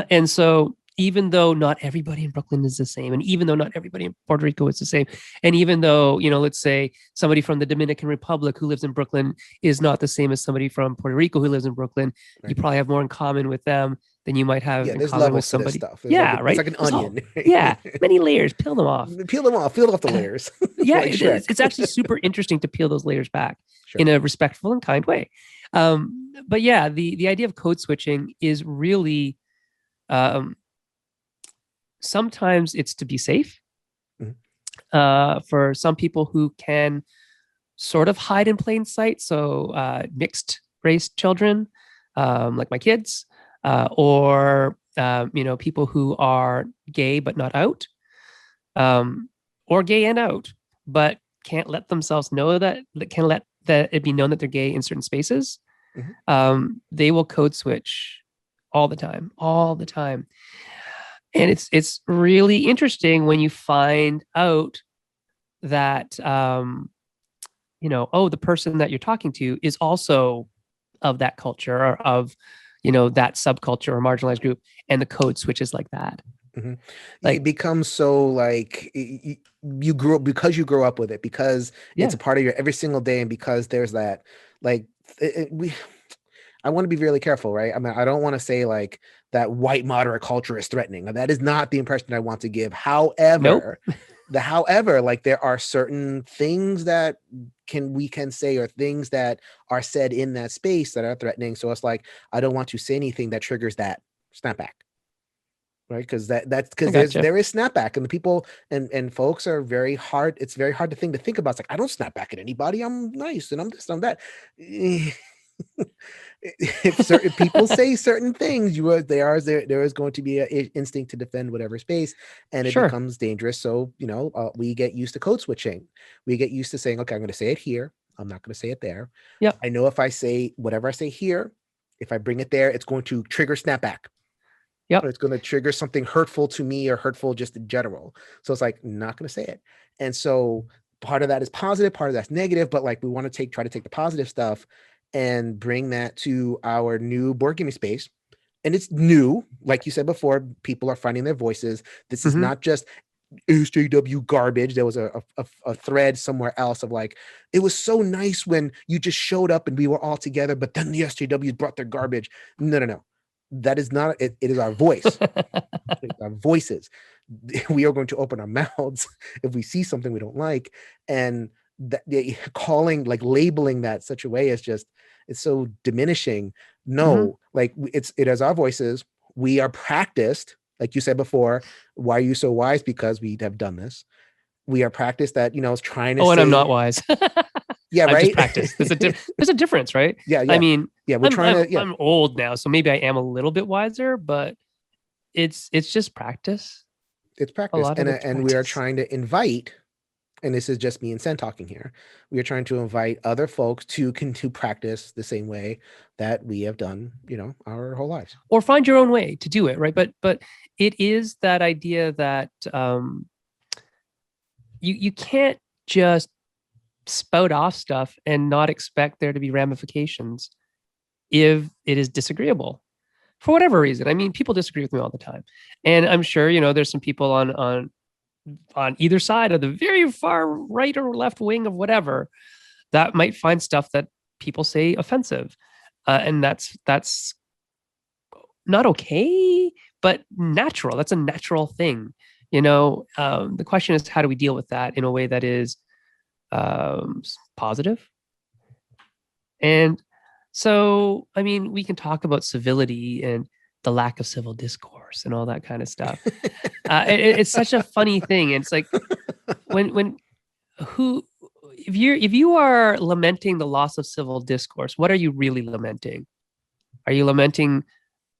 And so even though not everybody in Brooklyn is the same, and even though not everybody in Puerto Rico is the same, and even though, let's say somebody from the Dominican Republic who lives in Brooklyn is not the same as somebody from Puerto Rico who lives in Brooklyn, you probably have more in common with them than you might have in common with somebody. It's like an onion. Many layers. Peel them off. Peel off the layers. It's actually super interesting to peel those layers back in a respectful and kind way. But yeah, the idea of code switching is really, sometimes it's to be safe. For some people who can sort of hide in plain sight. So mixed race children, like my kids, or people who are gay but not out, or gay and out, but can't let themselves know that can't let that it be known that they're gay in certain spaces. They will code switch all the time, and it's really interesting when you find out that the person that you're talking to is also of that culture, or of that subculture or marginalized group, and the code switches like that. It becomes so like you grew up, because you grow up with it, because it's a part of your every single day, and because there's that, like, I want to be really careful, right? I mean, I don't want to say like that white moderate culture is threatening. That is not the impression I want to give. However, like, there are certain things that we can say, or things that are said in that space that are threatening. So it's like, I don't want to say anything that triggers that snapback. Right, because that's because there is snapback, and the people and folks are very hard. It's very hard to think about. It's like, I don't snap back at anybody. I'm nice, and I'm this, I'm that. If certain people say certain things, there is going to be an instinct to defend whatever space, and it becomes dangerous. So we get used to code switching. We get used to saying, okay, I'm going to say it here. I'm not going to say it there. Yeah, I know if I say whatever I say here, if I bring it there, it's going to trigger snapback. Yeah, it's going to trigger something hurtful to me, or hurtful just in general. So it's like, not going to say it. And so part of that is positive, part of that's negative, but like, we want to try to take the positive stuff and bring that to our new board gaming space. And it's new, like you said before, people are finding their voices. This is not just SJW garbage. There was a thread somewhere else of like, it was so nice when you just showed up and we were all together, but then the SJWs brought their garbage. No. That is not it. It is our voice. Our voices. We are going to open our mouths if we see something we don't like, and that labeling that such a way is just, it's so diminishing. No, like, it is our voices. We are practiced, like you said before. Why are you so wise? Because we have done this. We are practiced at trying to. And I'm not wise. Yeah, right. I've just practiced. There's a difference, right? Yeah. I mean, I'm old now, so maybe I am a little bit wiser, but it's just practice. It's practice, and we are trying to invite. And this is just me and Sen talking here. We are trying to invite other folks to practice the same way that we have done, our whole lives. Or find your own way to do it, right? But it is that idea that you can't just spout off stuff and not expect there to be ramifications if it is disagreeable for whatever reason. I mean, people disagree with me all the time, and I'm sure there's some people on either side of the very far right or left wing of whatever that might find stuff that people say offensive, and that's not okay, but natural. That's a natural thing. The question is, how do we deal with that in a way that is positive? And so, I mean, we can talk about civility and the lack of civil discourse and all that kind of stuff. It's such a funny thing. And it's like, if you are lamenting the loss of civil discourse, what are you really lamenting? Are you lamenting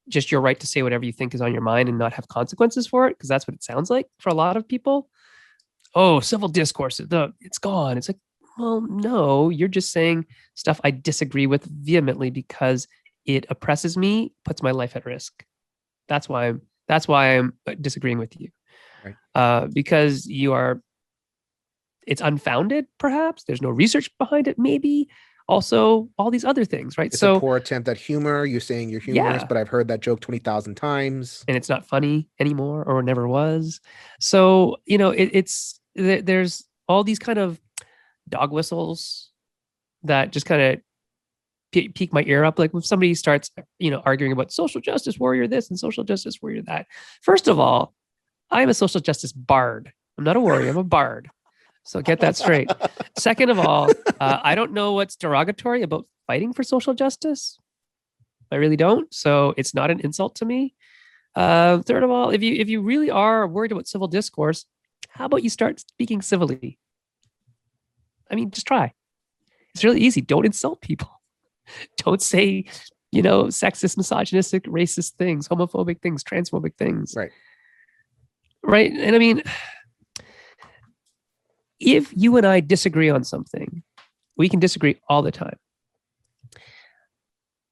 just your right to say whatever you think is on your mind and not have consequences for it? Because that's what it sounds like for a lot of people. Oh, civil discourse, it's gone. It's like, well, no, you're just saying stuff I disagree with vehemently because it oppresses me, puts my life at risk. That's why I'm disagreeing with you. Right. Because it's unfounded, perhaps. There's no research behind it, maybe. Also, all these other things, right? It's a poor attempt at humor. You're saying you're humorous, but I've heard that joke 20,000 times. And it's not funny anymore, or never was. So, there's all these kind of dog whistles that just kind of pique my ear up. Like when somebody starts, arguing about social justice warrior this and social justice warrior that. First of all, I'm a social justice bard. I'm not a warrior. I'm a bard. So get that straight. Second of all, I don't know what's derogatory about fighting for social justice. I really don't. So it's not an insult to me. Third of all, if you really are worried about civil discourse, how about you start speaking civilly? I mean, just try. It's really easy. Don't insult people. Don't say, sexist, misogynistic, racist things, homophobic things, transphobic things. Right. And I mean, if you and I disagree on something, we can disagree all the time.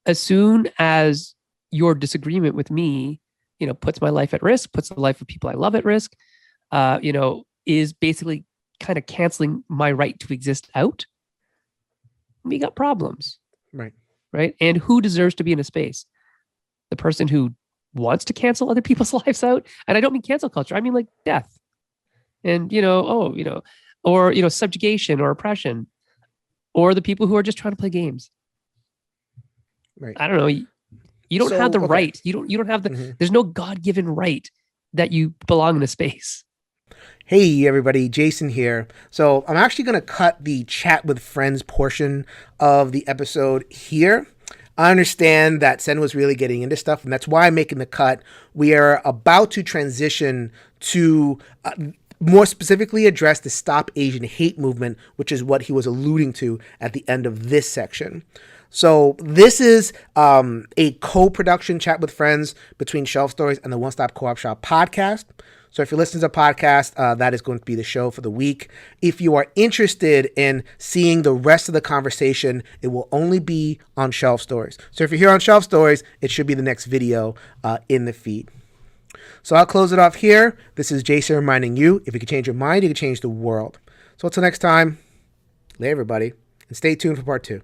As soon as your disagreement with me, puts my life at risk, puts the life of people I love at risk, is basically kind of canceling my right to exist out, we got problems. Right. And who deserves to be in a space? The person who wants to cancel other people's lives out. And I don't mean cancel culture. I mean like death and, or, subjugation or oppression, or the people who are just trying to play games. I don't know. You don't have the right. You don't have the, there's no God-given right that you belong in a space. Hey everybody, Jason here. So I'm actually going to cut the chat with friends portion of the episode here. I understand that Sen was really getting into stuff, and that's why I'm making the cut. We are about to transition to more specifically address the Stop Asian Hate movement, which is what he was alluding to at the end of this section. So this is a co-production chat with friends between Shelf Stories and the One Stop Co-op Shop podcast. So if you're listening to a podcast, that is going to be the show for the week. If you are interested in seeing the rest of the conversation, it will only be on Shelf Stories. So if you're here on Shelf Stories, it should be the next video in the feed. So I'll close it off here. This is Jason reminding you, if you can change your mind, you can change the world. So until next time, later everybody, and stay tuned for part 2.